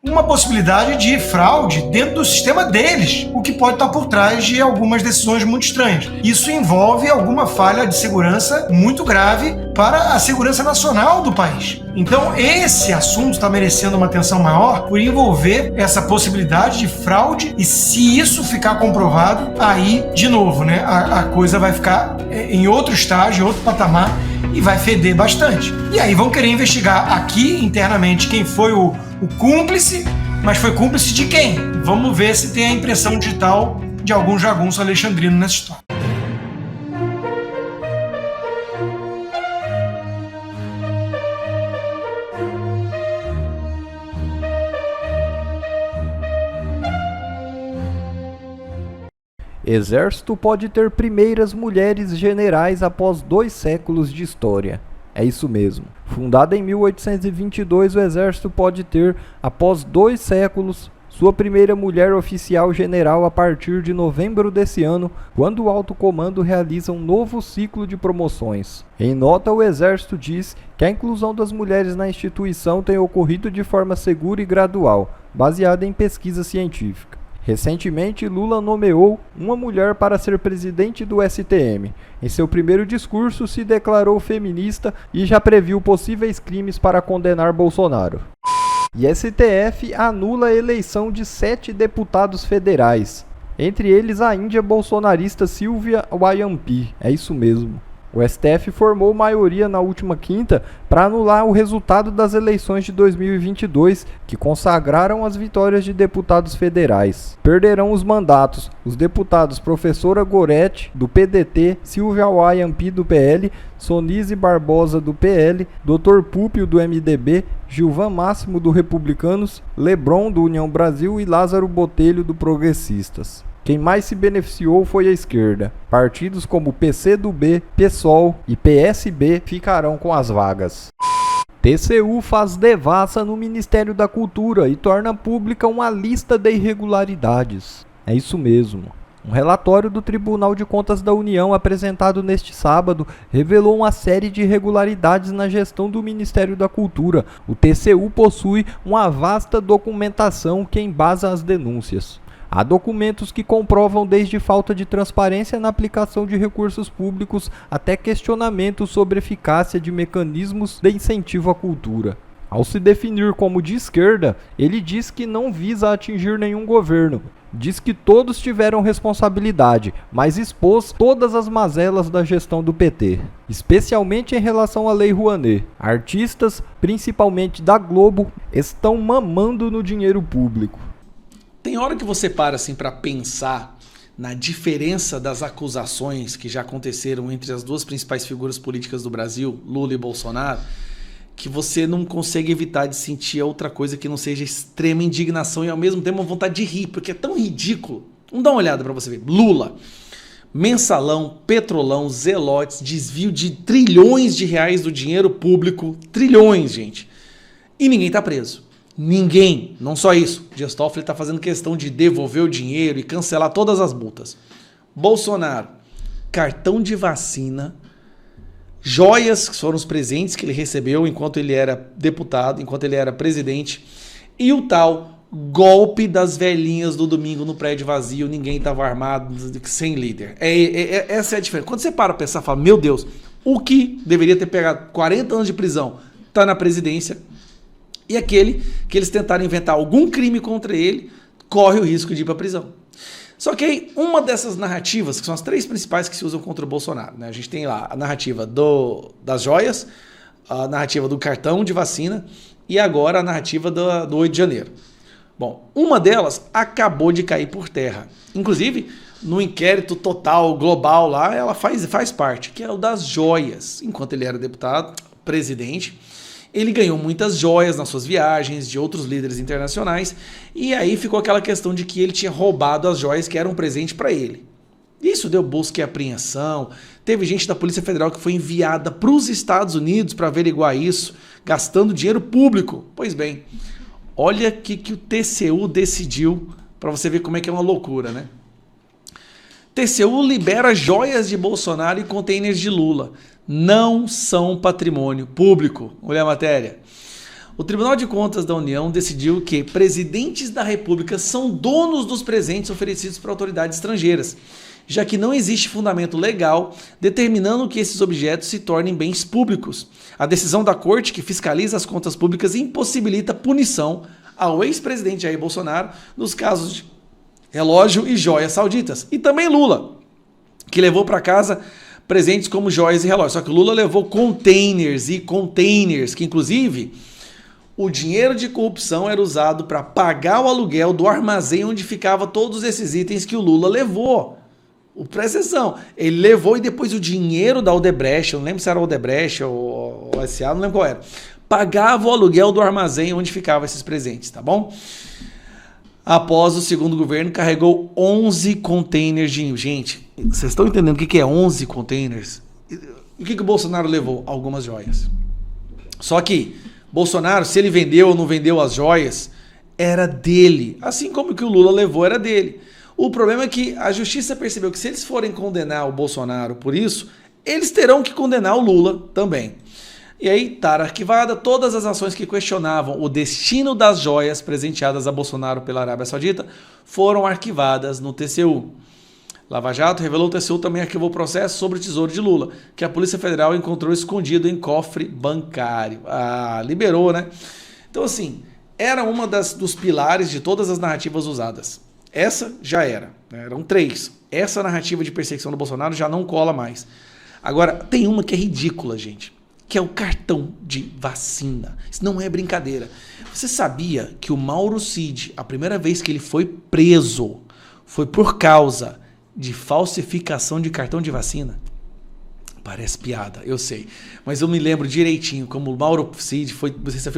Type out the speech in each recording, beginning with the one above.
uma possibilidade de fraude dentro do sistema deles, o que pode estar por trás de algumas decisões muito estranhas. Isso envolve alguma falha de segurança muito grave para a segurança nacional do país. Então, esse assunto está merecendo uma atenção maior por envolver essa possibilidade de fraude, e se isso ficar comprovado, aí, de novo, né, a coisa vai ficar em outro estágio, em outro patamar, e vai feder bastante. E aí vão querer investigar aqui internamente quem foi o cúmplice, mas foi cúmplice de quem? Vamos ver se tem a impressão digital de algum jagunço alexandrino nessa história. Exército pode ter primeiras mulheres generais após 2 séculos de história. É isso mesmo. Fundado em 1822, o Exército pode ter, após 2 séculos, sua primeira mulher oficial general a partir de novembro desse ano, quando o Alto Comando realiza um novo ciclo de promoções. Em nota, o Exército diz que a inclusão das mulheres na instituição tem ocorrido de forma segura e gradual, baseada em pesquisa científica. Recentemente, Lula nomeou uma mulher para ser presidente do STM. Em seu primeiro discurso, se declarou feminista e já previu possíveis crimes para condenar Bolsonaro. E STF anula a eleição de 7 deputados federais, entre eles a índia bolsonarista Silvia Wayampi. É isso mesmo. O STF formou maioria na última quinta para anular o resultado das eleições de 2022, que consagraram as vitórias de deputados federais. Perderão os mandatos os deputados Professora Gorete, do PDT, Silvia Wayampi, do PL, Sonise Barbosa, do PL, Dr. Púpio, do MDB, Gilvan Máximo, do Republicanos, Lebron, do União Brasil e Lázaro Botelho, do Progressistas. Quem mais se beneficiou foi a esquerda. Partidos como PCdoB, PSOL e PSB ficarão com as vagas. TCU faz devassa no Ministério da Cultura e torna pública uma lista de irregularidades. É isso mesmo. Um relatório do Tribunal de Contas da União apresentado neste sábado revelou uma série de irregularidades na gestão do Ministério da Cultura. O TCU possui uma vasta documentação que embasa as denúncias. Há documentos que comprovam desde falta de transparência na aplicação de recursos públicos até questionamentos sobre a eficácia de mecanismos de incentivo à cultura. Ao se definir como de esquerda, ele diz que não visa atingir nenhum governo. Diz que todos tiveram responsabilidade, mas expôs todas as mazelas da gestão do PT, especialmente em relação à Lei Rouanet. Artistas, principalmente da Globo, estão mamando no dinheiro público. Tem hora que você para assim para pensar na diferença das acusações que já aconteceram entre as duas principais figuras políticas do Brasil, Lula e Bolsonaro, que você não consegue evitar de sentir outra coisa que não seja extrema indignação e ao mesmo tempo uma vontade de rir, porque é tão ridículo. Vamos dar uma olhada para você ver. Lula, mensalão, petrolão, zelotes, desvio de trilhões de reais do dinheiro público, trilhões, gente. E ninguém tá preso. Ninguém, não só isso, Dias Toffoli está fazendo questão de devolver o dinheiro e cancelar todas as multas. Bolsonaro, cartão de vacina, joias, que foram os presentes que ele recebeu enquanto ele era deputado, enquanto ele era presidente, e o tal golpe das velhinhas do domingo no prédio vazio, ninguém estava armado, sem líder. Essa é a diferença. Quando você para pensar, fala, meu Deus, o que deveria ter pegado 40 anos de prisão está na presidência, e aquele que eles tentaram inventar algum crime contra ele, corre o risco de ir para a prisão. Só que aí, uma dessas narrativas, que são as 3 principais que se usam contra o Bolsonaro, né? A gente tem lá a narrativa das joias, a narrativa do cartão de vacina e agora a narrativa do 8 de janeiro. Bom, uma delas acabou de cair por terra. Inclusive, no inquérito total, global lá, ela faz parte, que é o das joias. Enquanto ele era deputado, presidente, ele ganhou muitas joias nas suas viagens de outros líderes internacionais e aí ficou aquela questão de que ele tinha roubado as joias que eram um presente para ele. Isso deu busca e apreensão, teve gente da Polícia Federal que foi enviada para os Estados Unidos para averiguar isso, gastando dinheiro público. Pois bem, olha o que o TCU decidiu, para você ver como é que é uma loucura, né? TCU libera joias de Bolsonaro e containers de Lula. Não são patrimônio público. Olha a matéria. O Tribunal de Contas da União decidiu que presidentes da República são donos dos presentes oferecidos por autoridades estrangeiras, já que não existe fundamento legal determinando que esses objetos se tornem bens públicos. A decisão da Corte, que fiscaliza as contas públicas, impossibilita punição ao ex-presidente Jair Bolsonaro nos casos de relógio e joias sauditas. E também Lula, que levou para casa presentes como joias e relógios. Só que o Lula levou containers e containers, que inclusive o dinheiro de corrupção era usado para pagar o aluguel do armazém onde ficavam todos esses itens que o Lula levou. Presta atenção, ele levou e depois o dinheiro da Odebrecht, eu não lembro se era Odebrecht ou SA, não lembro qual era, pagava o aluguel do armazém onde ficavam esses presentes, tá bom? Após o segundo governo, carregou 11 containers de... Gente, vocês estão entendendo o que é 11 containers? E o que o Bolsonaro levou? Algumas joias. Só que Bolsonaro, se ele vendeu ou não vendeu as joias, era dele. Assim como o que o Lula levou era dele. O problema é que a justiça percebeu que se eles forem condenar o Bolsonaro por isso, eles terão que condenar o Lula também. E aí, tá arquivada todas as ações que questionavam o destino das joias presenteadas a Bolsonaro pela Arábia Saudita foram arquivadas no TCU. Lava Jato revelou que o TCU também arquivou o processo sobre o tesouro de Lula, que a Polícia Federal encontrou escondido em cofre bancário. Ah, liberou, né? Então, assim, era uma dos pilares de todas as narrativas usadas. Essa já era, né? Eram 3. Essa narrativa de perseguição do Bolsonaro já não cola mais. Agora, tem uma que é ridícula, gente, que é o cartão de vacina. Isso não é brincadeira. Você sabia que o Mauro Cid, a primeira vez que ele foi preso, foi por causa de falsificação de cartão de vacina? Parece piada, eu sei. Mas eu me lembro direitinho como o Mauro Cid foi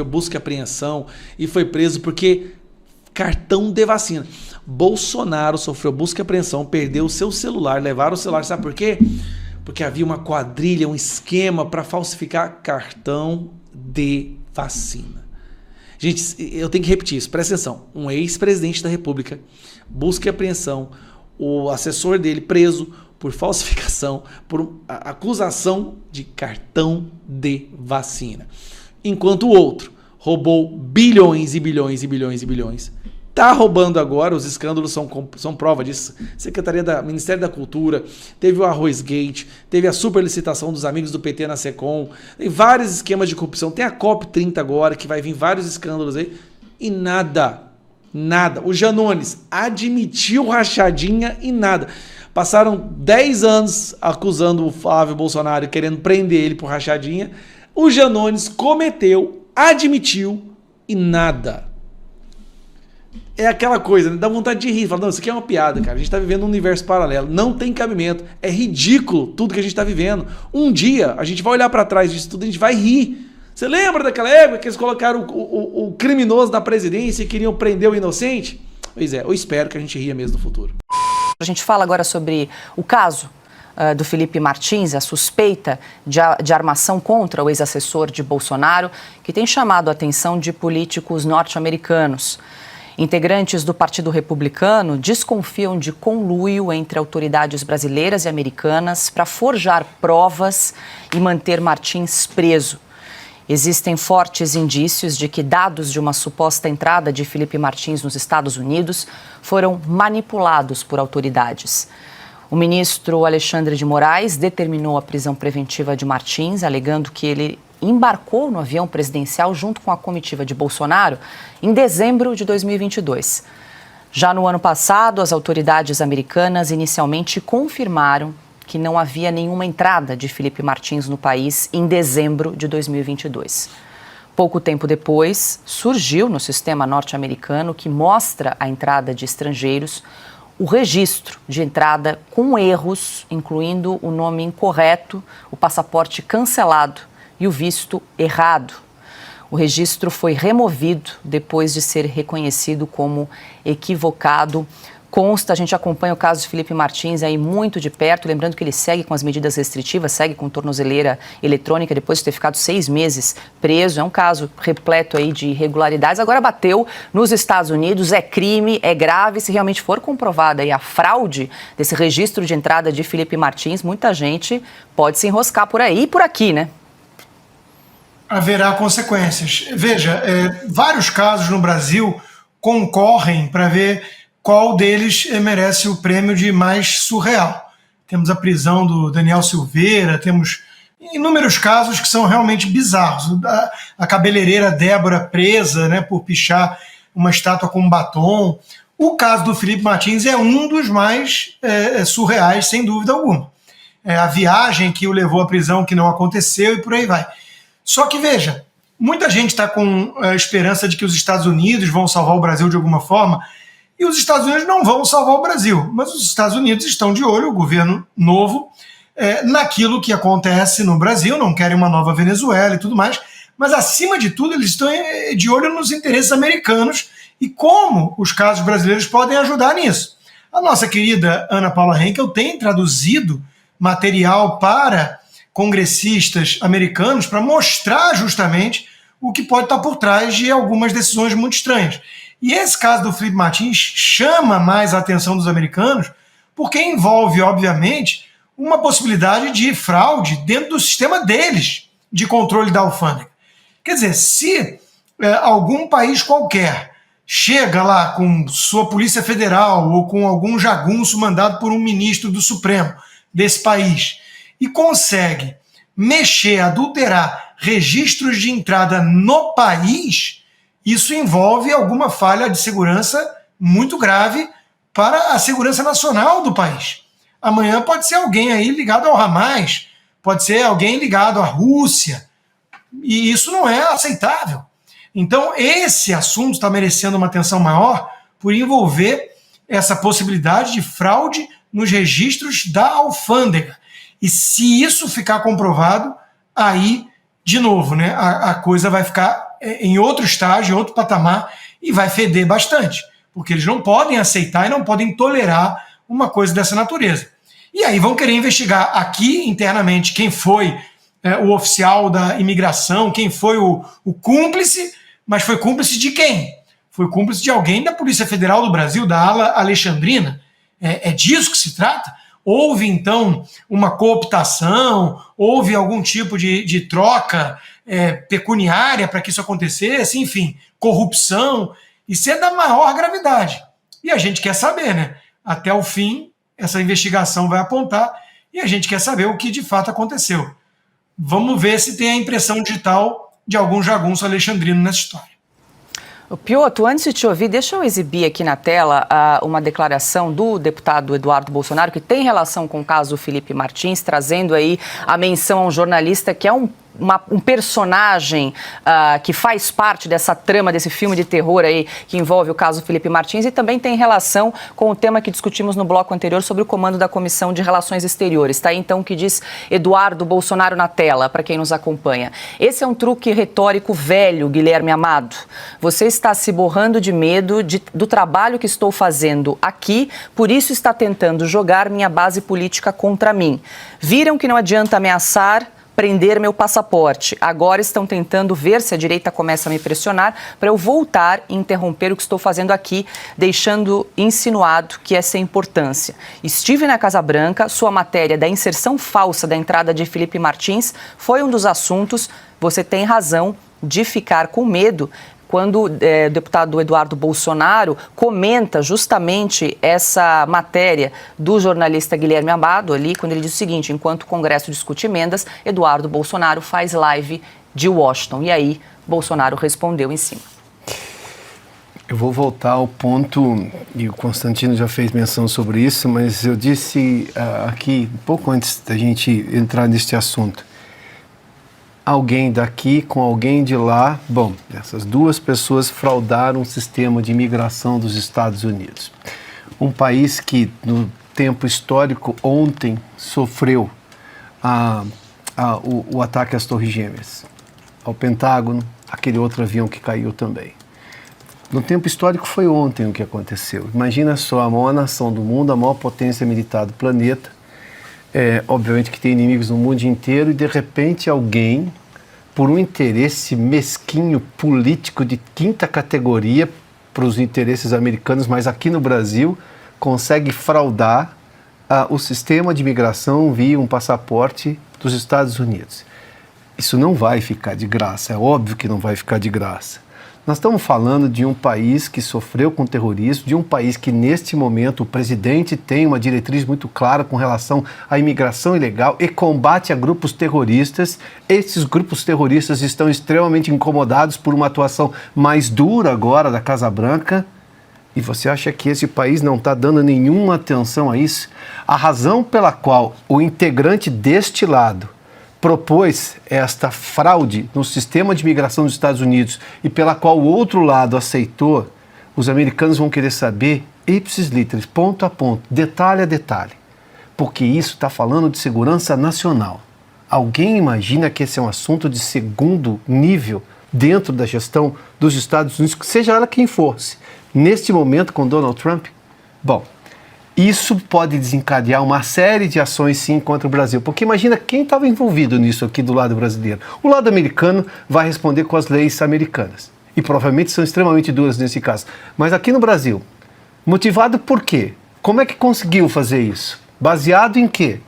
busca e apreensão e foi preso porque cartão de vacina. Bolsonaro sofreu busca e apreensão, perdeu o seu celular, levaram o celular, sabe por quê? Porque havia uma quadrilha, um esquema para falsificar cartão de vacina. Gente, eu tenho que repetir isso, presta atenção. Um ex-presidente da República, busca e apreensão, o assessor dele preso por falsificação, por acusação de cartão de vacina. Enquanto o outro roubou bilhões e bilhões e bilhões e bilhões. Está roubando agora, os escândalos são prova disso. Ministério da Cultura, teve o Arroz Gate, teve a superlicitação dos amigos do PT na Secom, tem vários esquemas de corrupção, tem a COP30 agora, que vai vir vários escândalos aí, e nada. O Janones admitiu rachadinha e nada. Passaram 10 anos acusando o Flávio Bolsonaro e querendo prender ele por rachadinha. O Janones cometeu, admitiu e nada. É aquela coisa, né? Dá vontade de rir. Fala, não, isso aqui é uma piada, cara. A gente tá vivendo um universo paralelo. Não tem cabimento. É ridículo tudo que a gente tá vivendo. Um dia, a gente vai olhar pra trás disso tudo e a gente vai rir. Você lembra daquela época que eles colocaram o criminoso na presidência e queriam prender o inocente? Pois é, eu espero que a gente ria mesmo no futuro. A gente fala agora sobre o caso do Felipe Martins, a suspeita de armação contra o ex-assessor de Bolsonaro, que tem chamado a atenção de políticos norte-americanos. Integrantes do Partido Republicano desconfiam de conluio entre autoridades brasileiras e americanas para forjar provas e manter Martins preso. Existem fortes indícios de que dados de uma suposta entrada de Felipe Martins nos Estados Unidos foram manipulados por autoridades. O ministro Alexandre de Moraes determinou a prisão preventiva de Martins, alegando que ele embarcou no avião presidencial junto com a comitiva de Bolsonaro em dezembro de 2022. Já no ano passado, as autoridades americanas inicialmente confirmaram que não havia nenhuma entrada de Felipe Martins no país em dezembro de 2022. Pouco tempo depois, surgiu no sistema norte-americano, que mostra a entrada de estrangeiros, o registro de entrada com erros, incluindo o nome incorreto, o passaporte cancelado e o visto errado. O registro foi removido depois de ser reconhecido como equivocado. Consta, a gente acompanha o caso de Felipe Martins aí muito de perto, lembrando que ele segue com as medidas restritivas, segue com tornozeleira eletrônica depois de ter ficado 6 meses preso. É um caso repleto aí de irregularidades. Agora bateu nos Estados Unidos, é crime, é grave. Se realmente for comprovada aí a fraude desse registro de entrada de Felipe Martins, muita gente pode se enroscar por aí e por aqui, né? Haverá consequências. Veja, vários casos no Brasil concorrem para ver qual deles merece o prêmio de mais surreal. Temos a prisão do Daniel Silveira, temos inúmeros casos que são realmente bizarros. A cabeleireira Débora presa, né, por pichar uma estátua com batom. O caso do Felipe Martins é um dos mais surreais, sem dúvida alguma. A viagem que o levou à prisão que não aconteceu e por aí vai. Só que, veja, muita gente está com a esperança de que os Estados Unidos vão salvar o Brasil de alguma forma, e os Estados Unidos não vão salvar o Brasil, mas os Estados Unidos estão de olho, o governo novo, naquilo que acontece no Brasil, não querem uma nova Venezuela e tudo mais, mas, acima de tudo, eles estão de olho nos interesses americanos e como os casos brasileiros podem ajudar nisso. A nossa querida Ana Paula Henkel tem traduzido material para congressistas americanos para mostrar justamente o que pode estar por trás de algumas decisões muito estranhas. E esse caso do Felipe Martins chama mais a atenção dos americanos porque envolve, obviamente, uma possibilidade de fraude dentro do sistema deles de controle da alfândega. Quer dizer, se algum país qualquer chega lá com sua Polícia Federal ou com algum jagunço mandado por um ministro do Supremo desse país e consegue mexer, adulterar registros de entrada no país, isso envolve alguma falha de segurança muito grave para a segurança nacional do país. Amanhã pode ser alguém aí ligado ao Hamas, pode ser alguém ligado à Rússia, e isso não é aceitável. Então, esse assunto está merecendo uma atenção maior por envolver essa possibilidade de fraude nos registros da alfândega. E se isso ficar comprovado, aí, de novo, né, a coisa vai ficar em outro estágio, em outro patamar, e vai feder bastante. Porque eles não podem aceitar e não podem tolerar uma coisa dessa natureza. E aí vão querer investigar aqui internamente quem foi o oficial da imigração, quem foi o cúmplice, mas foi cúmplice de quem? Foi cúmplice de alguém da Polícia Federal do Brasil, da ala alexandrina. É disso que se trata? Houve, então, uma cooptação? Houve algum tipo de troca pecuniária para que isso acontecesse? Enfim, corrupção? Isso é da maior gravidade. E a gente quer saber, né? Até o fim, essa investigação vai apontar e a gente quer saber o que de fato aconteceu. Vamos ver se tem a impressão digital de algum jagunço alexandrino nessa história. O Piotr, antes de te ouvir, deixa eu exibir aqui na tela uma declaração do deputado Eduardo Bolsonaro, que tem relação com o caso Felipe Martins, trazendo aí a menção a um jornalista que é um personagem que faz parte dessa trama, desse filme de terror aí que envolve o caso Felipe Martins e também tem relação com o tema que discutimos no bloco anterior sobre o comando da Comissão de Relações Exteriores. Tá aí então o que diz Eduardo Bolsonaro na tela, para quem nos acompanha. Esse é um truque retórico velho, Guilherme Amado. Você está se borrando de medo do trabalho que estou fazendo aqui, por isso está tentando jogar minha base política contra mim. Viram que não adianta ameaçar, prender meu passaporte. Agora estão tentando ver se a direita começa a me pressionar para eu voltar e interromper o que estou fazendo aqui, deixando insinuado que é sem importância. Estive na Casa Branca, sua matéria da inserção falsa da entrada de Felipe Martins foi um dos assuntos. Você tem razão de ficar com medo quando o deputado Eduardo Bolsonaro comenta justamente essa matéria do jornalista Guilherme Amado ali, quando ele diz o seguinte: enquanto o Congresso discute emendas, Eduardo Bolsonaro faz live de Washington. E aí, Bolsonaro respondeu em cima. Eu vou voltar ao ponto, e o Constantino já fez menção sobre isso, mas eu disse aqui, um pouco antes da gente entrar neste assunto, alguém daqui com alguém de lá. Bom, essas duas pessoas fraudaram o sistema de imigração dos Estados Unidos. Um país que, no tempo histórico, ontem sofreu o ataque às Torres Gêmeas, ao Pentágono, aquele outro avião que caiu também. No tempo histórico foi ontem o que aconteceu. Imagina só, a maior nação do mundo, a maior potência militar do planeta, obviamente que tem inimigos no mundo inteiro, e de repente alguém, por um interesse mesquinho político de quinta categoria para os interesses americanos, mas aqui no Brasil, consegue fraudar o sistema de imigração via um passaporte dos Estados Unidos. Isso não vai ficar de graça, é óbvio que não vai ficar de graça. Nós estamos falando de um país que sofreu com terrorismo, de um país que, neste momento, o presidente tem uma diretriz muito clara com relação à imigração ilegal e combate a grupos terroristas. Esses grupos terroristas estão extremamente incomodados por uma atuação mais dura agora da Casa Branca. E você acha que esse país não está dando nenhuma atenção a isso? A razão pela qual o integrante deste lado propôs esta fraude no sistema de imigração dos Estados Unidos e pela qual o outro lado aceitou, os americanos vão querer saber ipsis literis, ponto a ponto, detalhe a detalhe, porque isso está falando de segurança nacional. Alguém imagina que esse é um assunto de segundo nível dentro da gestão dos Estados Unidos, seja ela quem fosse, neste momento com Donald Trump? Bom, isso pode desencadear uma série de ações, sim, contra o Brasil. Porque imagina quem estava envolvido nisso aqui do lado brasileiro. O lado americano vai responder com as leis americanas. E provavelmente são extremamente duras nesse caso. Mas aqui no Brasil, motivado por quê? Como é que conseguiu fazer isso? Baseado em quê?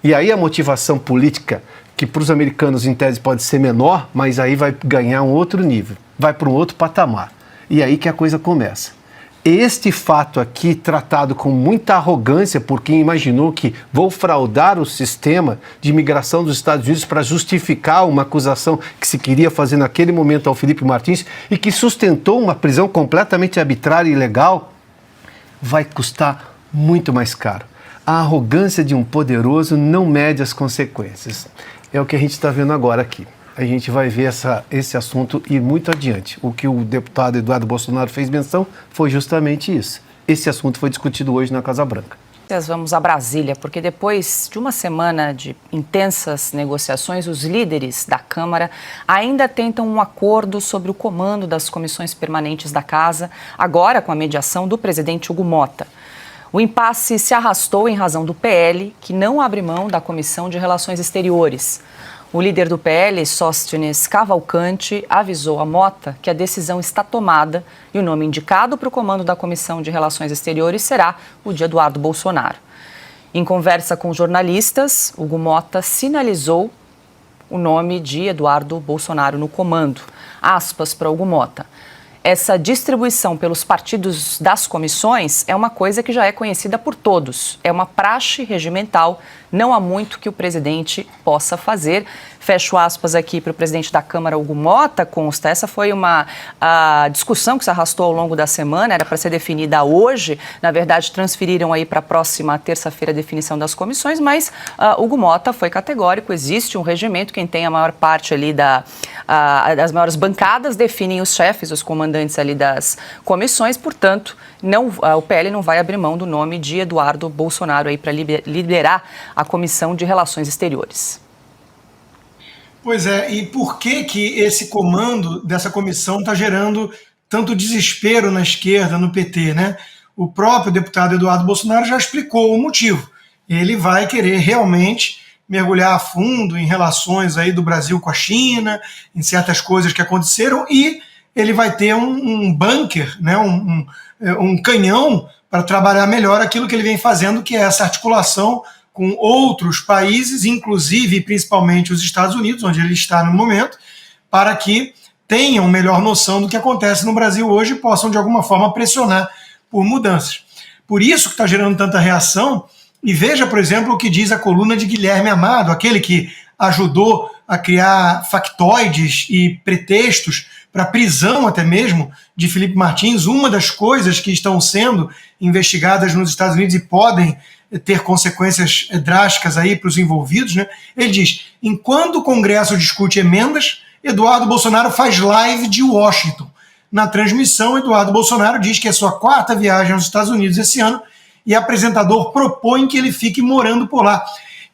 E aí a motivação política, que para os americanos em tese pode ser menor, mas aí vai ganhar um outro nível. Vai para um outro patamar. E aí que a coisa começa. Este fato aqui, tratado com muita arrogância por quem imaginou que vou fraudar o sistema de imigração dos Estados Unidos para justificar uma acusação que se queria fazer naquele momento ao Felipe Martins e que sustentou uma prisão completamente arbitrária e ilegal, vai custar muito mais caro. A arrogância de um poderoso não mede as consequências. É o que a gente está vendo agora aqui. A gente vai ver esse assunto ir muito adiante. O que o deputado Eduardo Bolsonaro fez menção foi justamente isso. Esse assunto foi discutido hoje na Casa Branca. Vamos a Brasília, porque depois de uma semana de intensas negociações, os líderes da Câmara ainda tentam um acordo sobre o comando das comissões permanentes da Casa, agora com a mediação do presidente Hugo Motta. O impasse se arrastou em razão do PL, que não abre mão da Comissão de Relações Exteriores. O líder do PL, Sóstenes Cavalcante, avisou a Motta que a decisão está tomada e o nome indicado para o comando da Comissão de Relações Exteriores será o de Eduardo Bolsonaro. Em conversa com jornalistas, Hugo Motta sinalizou o nome de Eduardo Bolsonaro no comando. Aspas para Hugo Motta. Essa distribuição pelos partidos das comissões é uma coisa que já é conhecida por todos. É uma praxe regimental, não há muito que o presidente possa fazer. Fecho aspas aqui para o presidente da Câmara, Hugo Motta, consta. Essa foi uma discussão que se arrastou ao longo da semana, era para ser definida hoje. Na verdade, transferiram aí para a próxima terça-feira a definição das comissões, mas Hugo Motta foi categórico, existe um regimento, quem tem a maior parte ali das maiores bancadas definem os chefes, os comandantes ali das comissões, portanto, o PL não vai abrir mão do nome de Eduardo Bolsonaro aí para liderar a Comissão de Relações Exteriores. Pois é, e por que esse comando dessa comissão está gerando tanto desespero na esquerda, no PT, né? O próprio deputado Eduardo Bolsonaro já explicou o motivo. Ele vai querer realmente mergulhar a fundo em relações aí do Brasil com a China, em certas coisas que aconteceram, e ele vai ter um bunker, né? um canhão para trabalhar melhor aquilo que ele vem fazendo, que é essa articulação com outros países, inclusive e principalmente os Estados Unidos, onde ele está no momento, para que tenham melhor noção do que acontece no Brasil hoje e possam, de alguma forma, pressionar por mudanças. Por isso que está gerando tanta reação, e veja, por exemplo, o que diz a coluna de Guilherme Amado, aquele que ajudou a criar factoides e pretextos para a prisão até mesmo de Felipe Martins. Uma das coisas que estão sendo investigadas nos Estados Unidos e podem ter consequências drásticas aí para os envolvidos, né? Ele diz, enquanto o Congresso discute emendas, Eduardo Bolsonaro faz live de Washington. Na transmissão, Eduardo Bolsonaro diz que é sua 4ª viagem aos Estados Unidos esse ano e o apresentador propõe que ele fique morando por lá.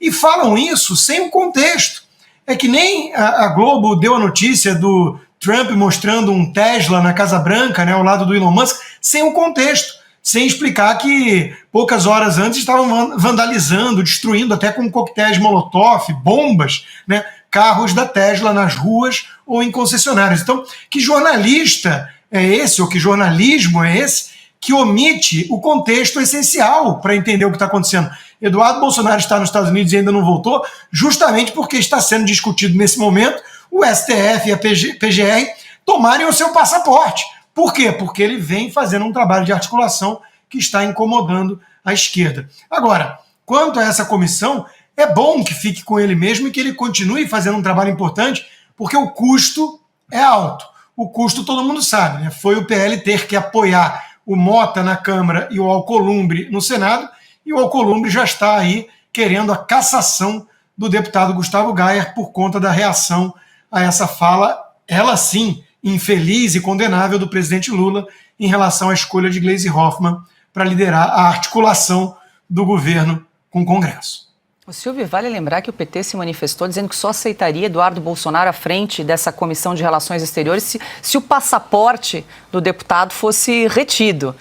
E falam isso sem um contexto. É que nem a Globo deu a notícia do Trump mostrando um Tesla na Casa Branca, né, ao lado do Elon Musk, sem um contexto, sem explicar que poucas horas antes estavam vandalizando, destruindo até com coquetéis Molotov, bombas, né, carros da Tesla nas ruas ou em concessionárias. Então, que jornalista é esse, ou que jornalismo é esse, que omite o contexto essencial para entender o que está acontecendo? Eduardo Bolsonaro está nos Estados Unidos e ainda não voltou, justamente porque está sendo discutido nesse momento o STF e a PGR tomarem o seu passaporte. Por quê? Porque ele vem fazendo um trabalho de articulação que está incomodando a esquerda. Agora, quanto a essa comissão, é bom que fique com ele mesmo e que ele continue fazendo um trabalho importante, porque o custo é alto. O custo todo mundo sabe, né? Foi o PL ter que apoiar o Mota na Câmara e o Alcolumbre no Senado, e o Alcolumbre já está aí querendo a cassação do deputado Gustavo Gayer por conta da reação a essa fala, ela sim, infeliz e condenável do presidente Lula em relação à escolha de Gleisi Hoffmann para liderar a articulação do governo com o Congresso. O Silvio, vale lembrar que o PT se manifestou dizendo que só aceitaria Eduardo Bolsonaro à frente dessa Comissão de Relações Exteriores se o passaporte do deputado fosse retido.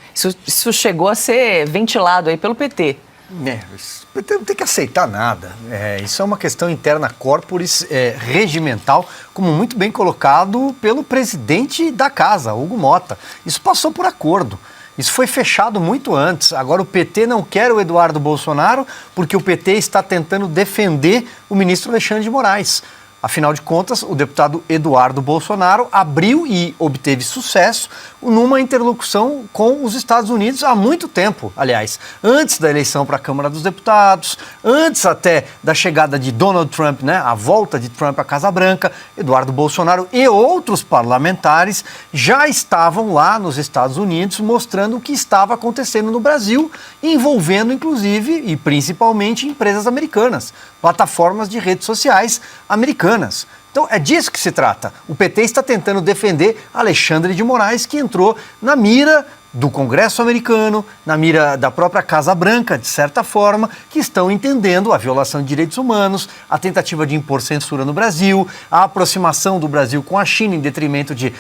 Isso chegou a ser ventilado aí pelo PT. O PT não tem que aceitar nada. Isso é uma questão interna corporis regimental, como muito bem colocado pelo presidente da casa, Hugo Mota. Isso passou por acordo. Isso foi fechado muito antes. Agora o PT não quer o Eduardo Bolsonaro porque o PT está tentando defender o ministro Alexandre de Moraes. Afinal de contas, o deputado Eduardo Bolsonaro abriu e obteve sucesso numa interlocução com os Estados Unidos há muito tempo, aliás, antes da eleição para a Câmara dos Deputados, antes até da chegada de Donald Trump, né, a volta de Trump à Casa Branca, Eduardo Bolsonaro e outros parlamentares já estavam lá nos Estados Unidos mostrando o que estava acontecendo no Brasil, envolvendo inclusive e principalmente empresas americanas, plataformas de redes sociais americanas. Então é disso que se trata. O PT está tentando defender Alexandre de Moraes, que entrou na mira do Congresso americano, na mira da própria Casa Branca, de certa forma, que estão entendendo a violação de direitos humanos, a tentativa de impor censura no Brasil, a aproximação do Brasil com a China em detrimento de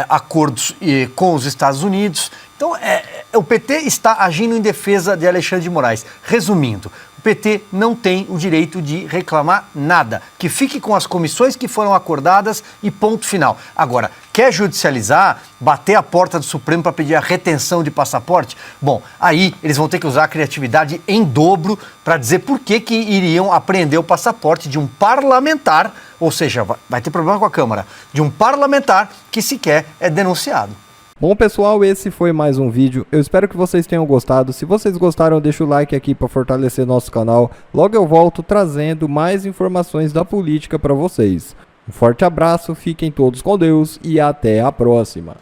acordos com os Estados Unidos. Então, o PT está agindo em defesa de Alexandre de Moraes. Resumindo, o PT não tem o direito de reclamar nada. Que fique com as comissões que foram acordadas e ponto final. Agora, quer judicializar, bater a porta do Supremo para pedir a retenção de passaporte? Bom, aí eles vão ter que usar a criatividade em dobro para dizer por que iriam apreender o passaporte de um parlamentar, ou seja, vai ter problema com a Câmara, de um parlamentar que sequer é denunciado. Bom, pessoal, esse foi mais um vídeo. Eu espero que vocês tenham gostado. Se vocês gostaram, deixa o like aqui para fortalecer nosso canal. Logo eu volto trazendo mais informações da política para vocês. Um forte abraço, fiquem todos com Deus e até a próxima.